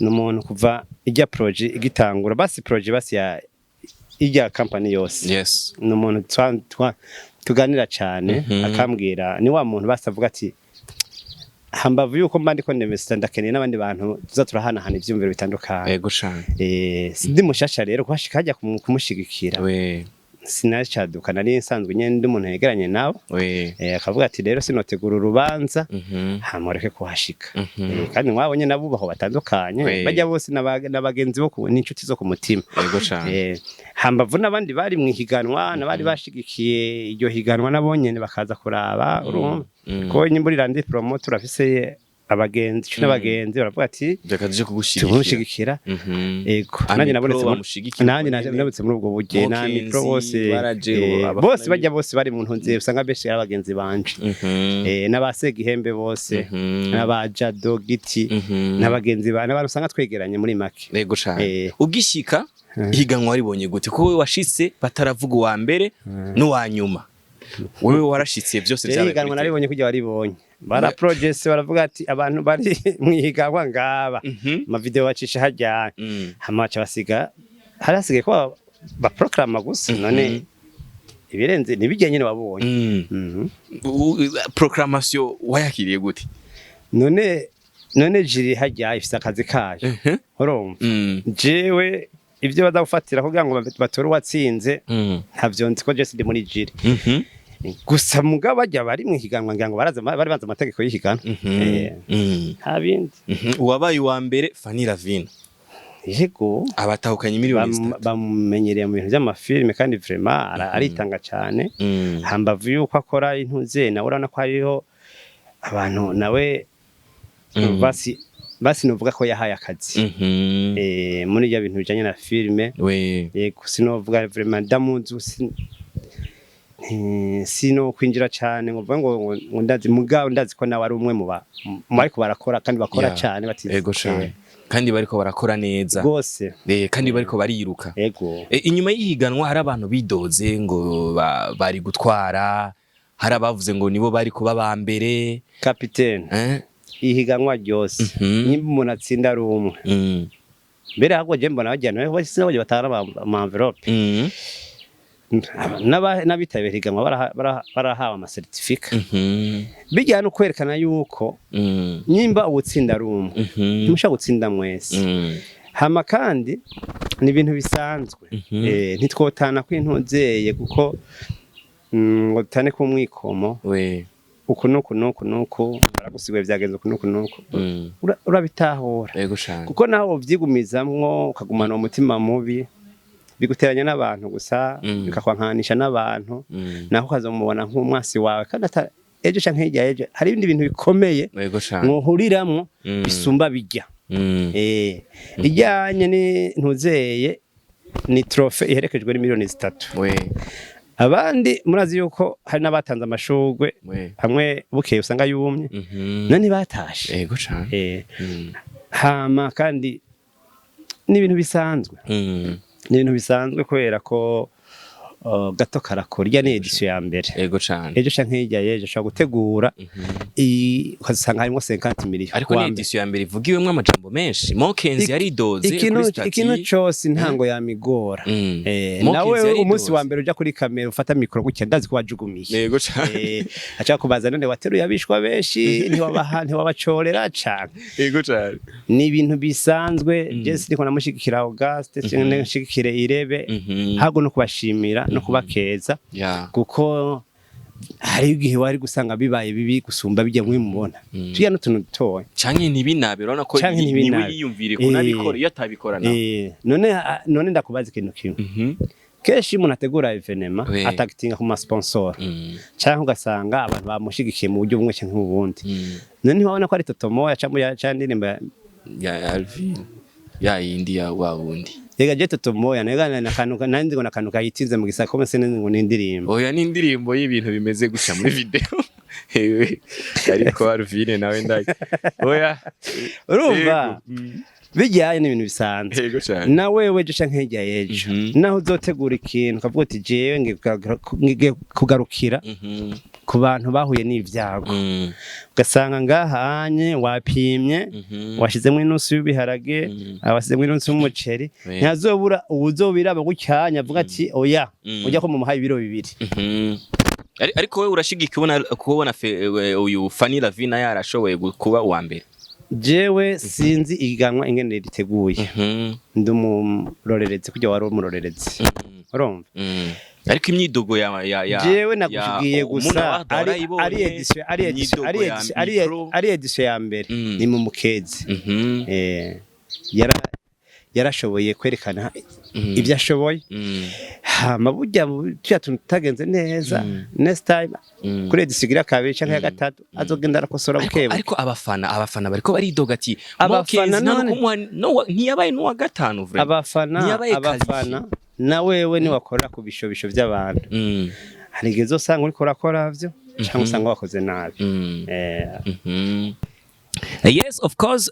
n'umuntu kuva ijya project igitangura basi project basi ya ijya company yose yes n'umuntu tuganira cyane akambwira ni wa muntu basavuga ati hambavu yuko mbandi ko ndemesita ndakeneye n'abandi bantu tuzaturahana hana ivyumviro bitandukanye yego cyane sindi mushasha rero kwashika hajya kumushigikira we sinacaduka nari nsanzwe nyene ndi umuntu yegeranye nawe akavuga ati rero sinotegura urubanza hamureke kuhashika kandi mwabonye nabubaho batandukanye bajya bose nabagenzi bo n'inshuti zo ku mutima yego cyane hambavu n'abandi bari mu higanwa nabari bashigikiye iryo higanwa nabonyene bakaza kuraba urumva ko nyimburira ndi promoter afise abagenzi n'abagenzi baravuga ati byakaje kugushigikira ego nanjye nabonetse muri ubwo buryo na micro bose bajya bose bari mu ntunze usanga beshi abagenzi banje n'abasega ihembe bose n'abajado giti n'abagenzi bana barusanga twegeranye muri make ego cyane ugishika higanwa waribonye gute ko wewe washitse bataravuga uwa mbere n'uwa nyuma wewe warashitse byose byabaye higanwa naribonye kujya waribonye bara project baravuga ati abantu bari mwihiganwa ngaba ama video bacisha hajya hamaca basiga harasigaye ko ba proclama gusa none ibirenze nibijye nyine wabonye proclamation wayakiriye gute none jiri hajya ifite akazi kayo urumva jewe ibyo badagufatira kugira ngo batore watsinze ntavyo nzi ko je ndi muri jiri gusa mugabo bajya bari mu higanwa ngira ngo bari banza amategeko y'ihiganwa nta bindi uwabaye wa mbere Fanny Lavine yego abatahukanye miliyoni bamumenyereye mu bintu by'amafilme kandi vraiment aritanga cyane hambavu yuko akora intuze nawe urana ko hariho abantu nawe basi novuga ko yahaye akazi muri ya bintu bijanye na filme yego sinovuga vraiment ndamuzi sino kwinjira cyane ngo ndazi mugabo ndazi ko nawe ari umwe mu bariko barakora kandi bakora cyane yego cyane kandi bariko barakora neza gose kandi bariko bariruka yego inyuma y'ihiganwa hari abantu bidoze ngo bari gutwara hari abavuze ngo nibo bari kuba ba mbere kapitene ihiganwa ryose nimba umuntu atsinda ari umwe mbere ahubwo je mbona bajyana bose nabo batara ama envelope n'abitabira higanwa barahawe ama certificate bijyana no kwerekana yuko nimba ubutsinda ari umwe ntimusha gutsinda mwese hama kandi ni ibintu bisanzwe ntitwotana kw'intuzeye kuko ngo tane ku mwikomo uku nuku baragusigwe byagenze uku nuku urabitahura kuko naho uvyigumizamwo ukagumana umutima mubi biguteranya n'abantu gusa bikakwankanisha n'abantu naho ukazomubona nk'umwasi wawe kandi ejo canke hirya ejo hari ibindi bintu bikomeye mwohuriramwo bisumba bijya ijyanye ntuzeye ni trofe iherekejwe n'imiliyoni 3 abandi murazi yuko hari n'abatanze amashugwe hamwe bukeye usanga yumye none batashe yego cyane hama kandi ni ibintu bisanzwe ni ibintu bisanzwe kubera ko gato karakora irya ni edition ya mbere yego cyane ejo canke hirya yejo ashobora gutegura ukazisanga harimo 50 miliyoni ariko ni edition ya mbere ivugiwemwo amajambo menshi Mokenzi yaridoze ikintu cyose ntango yamigora nawe umunsi wa mbere uja kuri kamera ufata mikro gutya ndazi ko wajugumiye yego cyane acha kubaza none wateruye abishwa benshi ntiwabacorera cyane yego cyane ni ibintu bisanzwe je sindiko namushigikira Auguste cyangwa nshigikire Irebe hago no kubashimira no kubakeza kuko hari igihe wari gusanga bibaye bibi gusumba bijya mwimubona tuya no tuntu dutoye canke ntibinabe urabona ko niwe yiyumvire kunabikora iyo atabikora na none ndakubaza ikintu kimwe keshi umuntu ategura evenema atagitinga ku ma sponsor canke ugasanga abantu bamushigikiye mu buryo bumwe canke ubundi none ntibabona ko ari Totomo ya ndirimba ya Alvin ya India wa wundi yega je Totomo nega nakanuka nandi ngo nakanuka yitinze mu gisako mese ngo nindirimbo oya nindirimbo y'ibintu bimeze guca muri video hewe ariko Alvin nawe ndaki oya urumva bijyanye n'ibintu bisanzwe na wewe je canke hirya yejo naho uzotegura ikintu kavuga uti jewe ngiye kugarukira ku bantu bahuye n'ivyago ugasanga ngahanye wapimye washizemo inusu y'ubiharage abasizemo inusu y'umuceri ntazobura ubuzobiraba gucyanya avuga ati oya ujya ko mu muhaye ibiro 2 ariko wewe urashigika kubona uyu Fanny Lavine yarashoboye kuba uwa mbere jewe sinzi iganwa ingene riteguye ndumuroreretse kujya wari umuroreretse urumva ariko imyidogo ya jewe nakushigiye gusa ari edition ya mbere ni mu Mukezi yarashoboye kwerekana ibyo ashoboye hama burya tuya tutagenze neza next time kuri edisigira kabiri canke ya gatatu azogenda arakosora bukebe ariko abafana bariko baridoga ati Mokenzi ntiyabaye n'uwa gatanu vrema abafana na wewe ni wakorera ku bishobisho by'abantu hari igihe uzosanga uriko urakora vyo cyangwa usanga wakoze nabi yes of course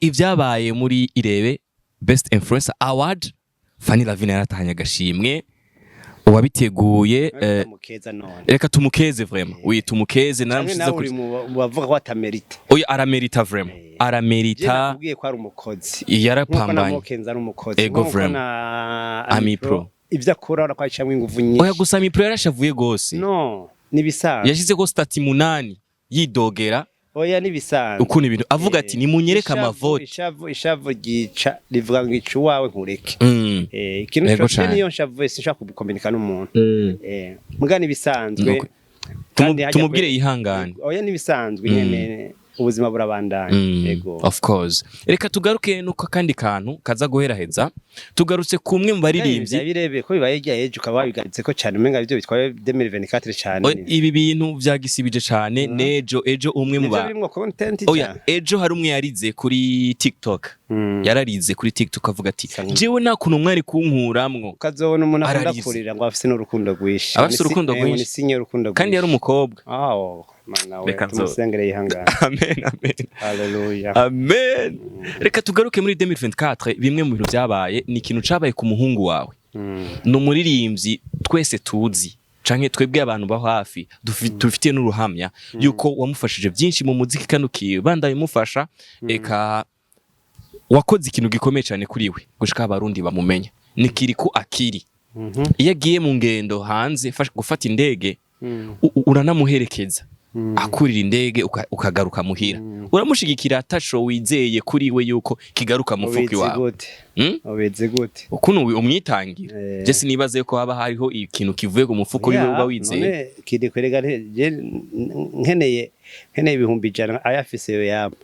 ivyabaye muri Irebe Best Influencer Award Fanny Lavine yaratahanye agashimwe wabiteguye mukeza none reka tumukeze vraiment oui tumukeze naramushize kuri bavuga ko atamerita oya aramerita vraiment aramerita ubwiye ko ari umukozi yarapambanye mukenza ari umukozi ego vraiment Amipro ivyo akora arakwacamwe inguvu nyinshi oya gusa Amipro yarashavuye gose no nibisanzwe yashize ko stati 8 yidogera oya nibisanzwe ukuntu ibintu avuga ati nimunyereka amavote ishavu gica rivuga ngo icu wawe nkureke ikintu cyose niyo nshavu sinshaka kubikombinika n'umuntu mugani bisanzwe tumubwire yihangane oya nibisanzwe nyene ubuzima burabandanya yego of course reka tugaruke nuko kandi kantu kaza guheraheza tugarutse kumwe mu baririmbyi birebe ko bibaye ejo ukaba bigaritse ko cyane umenga ibyo bitwaye 2024 cyane ibi bintu byagisibije cyane ejo umwe mu ba oya ejo hari umwe yarize kuri TikTok yararize kuri TikTok avuga ati jewe nta kuntu mwari kunkuramwo kazobona umuntu akunda kurira ngo afise n'urukundo rwishi afise urukundo rwishi kandi yari umukobwa reka tumusengere yihangana amen amen haleluya amen reka tugaruke muri 2024 bimwe mu bintu byabaye ni ikintu cabaye ku muhungu wawe no muririmbyi twese tuzi canke twebwe abantu ba hafi dufitiye n'uruhamya yuko wamufashije byinshi mu muziki kanukiye bandaye mufasha eka wakoze ikintu gikomeye cyane kuri we gushika abarundi bamumenya nikiriku akiri iyo agiye mu ngendo hanze gufata indege uranamuherekeza akurira indege ukagaruka muhira uramushigikira atasho wizeye kuri we yuko kigaruka mufuki wawe obeze gute ukuntu umwitangira je sinibaze ko haba hariho ikintu kivuye ku mufuko wiwe uba wizeye kiri kwerega nkeneye ibihumbi 100 ayafise yo yaba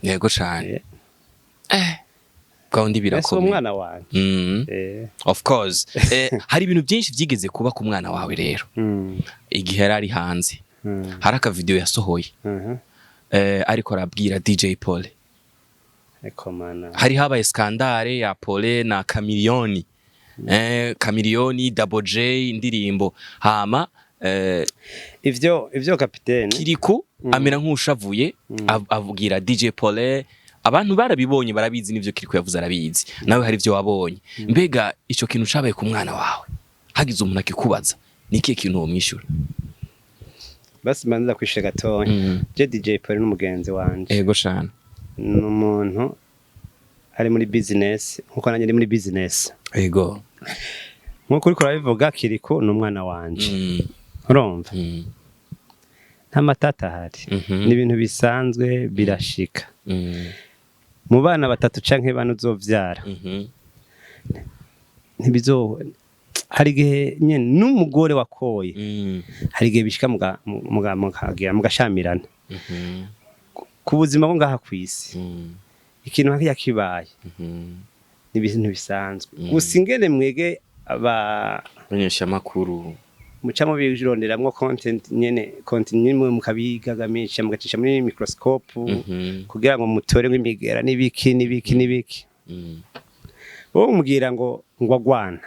yego cyane kandi birakomeye umwana wanje of course hari ibintu byinshi byigeze kuba ku mwana wawe rero igihe yari hanze hari aka video yasohoye ariko arabwira DJ Paul hari habaye skandale ya Paul na Chameleone Double J indirimbo hama ivyo kapiteni kiriku amera nk'ushavuye avugira DJ Paul abantu barabibonye barabizi nivyo kiriko yavuze arabizi nawe hari ivyo wabonye mbega ico kintu cabaye ku mwana wawe hagize umuntu akikubaza niki kintu wo mwishura basi manza kwishira gatonya je DJ Paul n'umugenzi wanje ego shana n'umuntu ari muri business nkuko nanye ndi muri business ego nkuko uriko urabivuga kiriko n'umwana wanje urumva nta matata hari ni ibintu bisanzwe birashika mu bana batatu canke bane uzovyara ntibizo hari gihe nyene n'umugore wakoye hari gihe bishika mugashamirana ku buzima bwo ngaha kwisi ikintu hakiya kibaye ni ibintu bisanzwe gusa ingene mwege abanyesha makuru mucamo bijironderamwo content nyene mwe mukabigagamisha mugacisha muri microscope kugira ngo mutore nk'imigera n'ibiki bo mugira ngo ngwagwana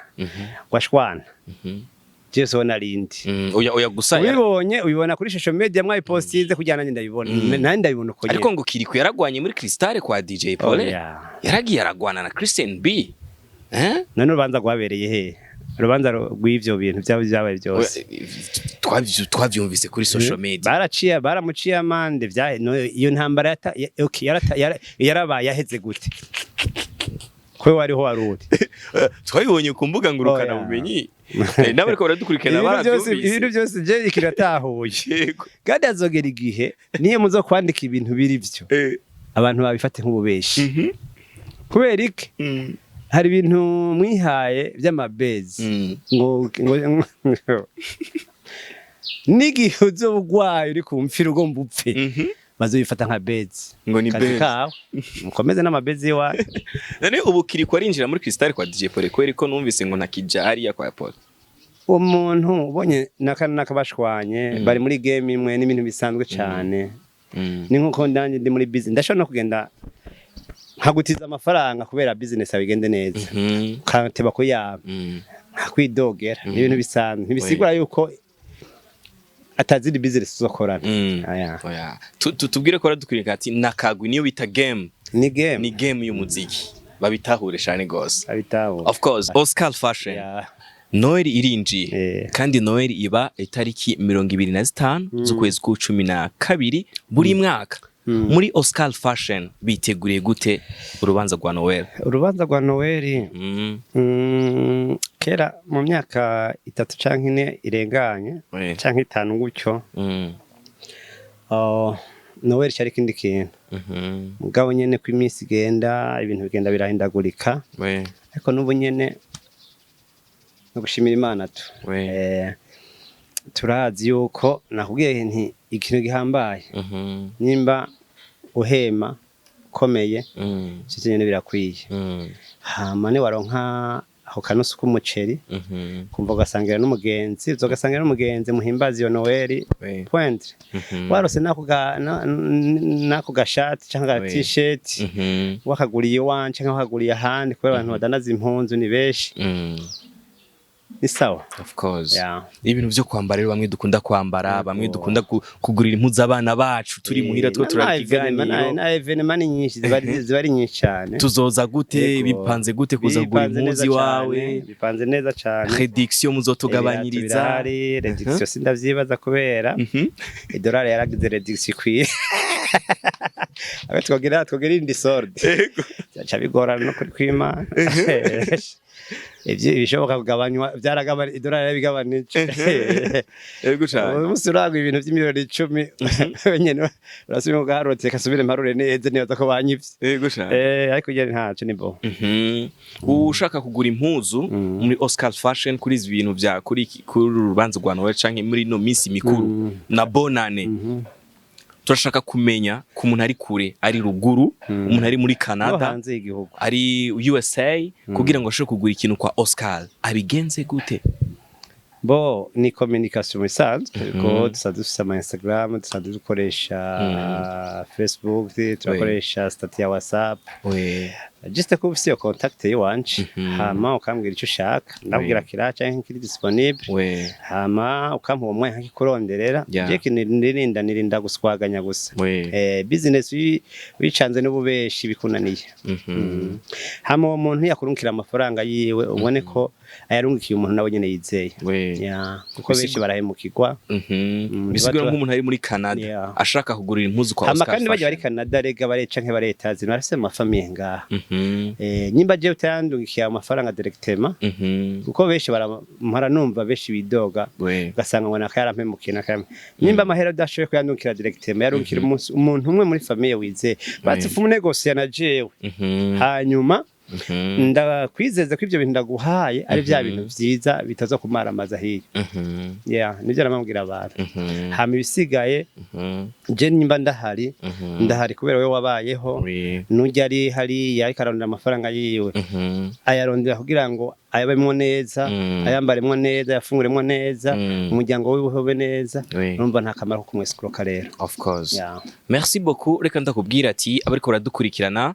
gwashwana Jesu wana lindi oya gusa ubibona kuri social media mwayi postize kujyana nje ndabibona nandi ndabibona uko ariko ngo kiriko yaragwanye muri Crystal kwa DJ Paul yaragiye aragwana na Christian B none urubanza rwabereye he urubanza rw'ivyo bintu byabaye byose twavyumvise kuri social media baramuciye amande iyo ntambara yarabaye yaheze gute kwe wariho waruri twabibonye ku mbuga ngurukana bumenyi nawe ariko baradukurikirana baravyumvise ibintu byose je kiratahuye kandi azogera igihe niyo muzo kwandika ibintu biri byo abantu babifate nk'ububeshi kubera iki hari ibintu mwihaye by'amabezi ngo n'igihe uzobugwaye uri kumfira ugomba upfe bazobifata nka bezi ngo ni bezi mukomeze n'amabezi yawe none ubu kiriko arinjira muri Crystal kwa DJ Paul kweri ko numvise ngo nakijari ya kwa Paul uwo muntu ubonye nakabashwanye bari muri game imwe n'ibintu bisanzwe cyane ni nkuko ndanje ndi muri business ndashobora no kugenda nkagutiza amafaranga kubera business abigende neza kanteba ko yaba nkakwidogera n'ibintu bisanzwe ntibisigura yuko atazidi business uzokorana oya tubwire ko radukwirika ati nakagwi niyo bita game ni game y'umuziki babitahure cyane gose babitahure of course Oscar Fashion Noel irinjiye kandi Noel iba itariki 25 z'ukwezi kwa 12 buri mwaka. Muri Oscar Fashion biteguriye gute urubanza rwa Noel? Urubanza rwa Noel kera mu myaka 3 canke 4 irenganye canke 5 gutyo. Noel cyari kindi kintu. Mugabo nyene ku iminsi igenda ibintu bigenda birahindagurika. Ariko n'ubu nyene no gushimira Imana tu. Turazi yuko nakubwiye nti ikintu gihambaye. Nimba uhema komeye cyo nyene birakwiye. Hama ne waronka aho kanusu k'umuceri kumva ugasangira n'umugenzi uzogasangira n'umugenzi muhimbazi yo Noel point warose nako gashati cyangwa t-shirt wakaguriye wanje cyangwa wakaguriye ahandi kubera abantu badanaza impunzu ni beshi ni sawa. Of course ibintu byo kwambara rero bamwe dukunda kwambara bamwe dukunda kugurira impuzu abana bacu turi muhira two turakiganira na evenement nyinshi zibari nyinshi cyane. Tuzoza gute bipanze gute kuza kugura impuzu wawe? Bipanze neza cyane. Reduction muzotugabanyiriza? Reduction sindavyibaza kubera idolari yaragize reduction kwiye. Twogera indi solde cyaca bigorana no kuri kwima. Ivyo bishoboka kugabanywa byaragabana idolari yabigabanije. Yego cyane. Umusurago ibintu by'imiliyoni 10 nyene urasubira ugarotse kasubire mparure neza neza ko banyivye. Yego cyane. Ariko je ntaco ni bo. Ushaka kugura impuzu muri Oscar Fashion kuri izi bintu bya kuri urubanza rwa Noel canke muri no minsi mikuru na bonane. Turashaka kumenya ku muntu ari kure ari ruguru umuntu ari muri Canada ari USA kugira ngo ashobore kugura ikintu kwa Oscar abigenze gute? Bo ni communication bisanzwe ko dusadufise ama Instagram dukoresha Facebook turakoresha status ya WhatsApp just ko ufise yo contact yiwanje hama ukambwira icyo ushaka ndabwira kira cyangwa kiri disponible hama ukampa uwo mwanya nkikuronderera je nirinda guswaganya gusa business wicanze n'ububeshi bikunaniye hama uwo muntu yakurunkira amafaranga yiwe ubone ko ayarungikiye umuntu nawe nyene yizeye kuko benshi barahemukirwa bisigura nk'umuntu ari muri Canada ashaka kugurira impuzu kwa Oscar kandi bajya bari Canada rega bareca nke baretazi narase amafamiye ngaha nyimba je utandungikiye amafaranga directement kuko benshi baramara numva benshi bidoga gasanga ngo nakayarampemukiye nakayame nyimba amahera dashoye kuyandungikira directement yarungikira umuntu umwe muri famiye wize batse umunegosia na jewe hanyuma ndakwizeza ko ivyo bintu ndaguhaye ari bya bintu vyiza bitazo kumara amaza hiyo nivyo namambwira abantu hama ibisigaye je nyimba ndahari kubera wewe wabayeho nujya ari hari yari karondera amafaranga yiwe ayarondera kugira ngo ayabemwo neza ayambaremwo neza yafunguremwo neza umuryango wiwe hobe neza numva nta kamaro ko kumwescroka rero. Of course merci beaucoup. Reka ndakubwira ati abariko baradukurikirana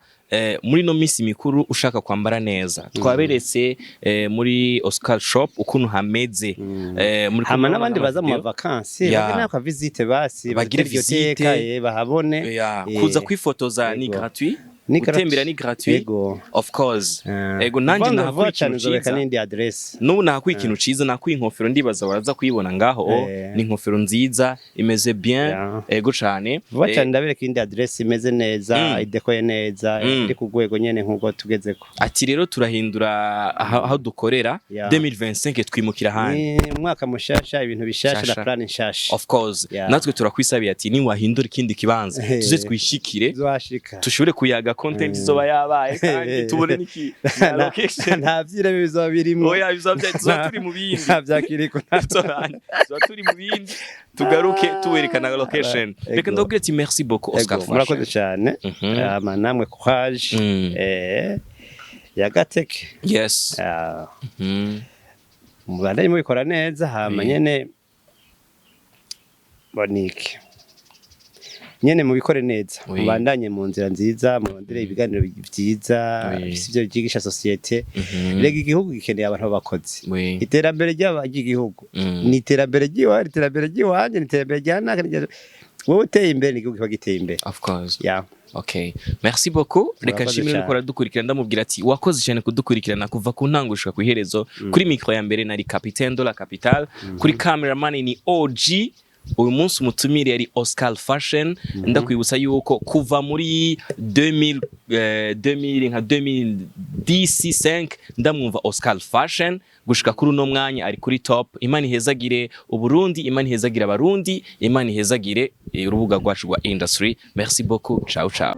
muri no misi mikuru ushaka kwambara neza twaberetse muri Oscar Shop ukuntu hameze muri hama n'abandi baza mu vacances bagena ka visite basi bagire visite bahabone kuza kwifotoza ni gratuit gutembera ni gratuit of course ego nanje nahakuye ikintu ciza n'indi adresse n'ubu nahakuye ikintu ciza nakuye inkofero ndibaza baraza kuyibona ngaho ni inkofero nziza imeze bien ego cane vuba cyane ndabereka indi adresse imeze neza idekoye neza iri ku rwego nyene nkuko tugezeko ati rero turahindura aho dukorera 2025 twimukira handi umwaka mushasha ibintu bishasha na plan nshasha of course natwe turakwisabiye ati ni wahindura ikindi kibanza tuze twishikire tushobore kuyaga content izoba yabaye kandi tubone niki location nta vyire bizoba birimo oya bizoba turi mu bindi byakiriko bizoba turi mu bindi tugaruke tuwerekana location. Reka ndabwira ati merci beaucoup Oscar Fashion. Murakoze cyane namwe courage ya gateke yes mubandanye mubikora neza hama nyene bonike nyene mubikore neza mubandanye mu nzira nziza murondere ibiganiro byiza byo byigisha societe rega igihugu gikeneye abantu bakozi iterambere ry'abagiye igihugu ni iterambere ry'iwanje ni iterambere ry'anaka wowe uteye imbere n'igihugu kiba giteye imbere. Of course. Yeah. Okay. Merci beaucoup. Reka nshimire ko radukurikira ndamubwira ati wakoze cyane kudukurikirana kuva ku ntango gushika ku iherezo. Kuri micro ya mbere nari Capitaine de la Capitale, kuri cameraman ni OG. Uyu munsi umutumire yari Oscar Fashion. Ndakwibutsa yuko kuva muri 2010 ndamwumva Oscar Fashion gushika kuri uno mwanya ari kuri top. Imana ihezagire Uburundi, Imana ihezagire abarundi, Imana ihezagire urubuga rwacu rwa industry. Merci beaucoup. Ciao ciao.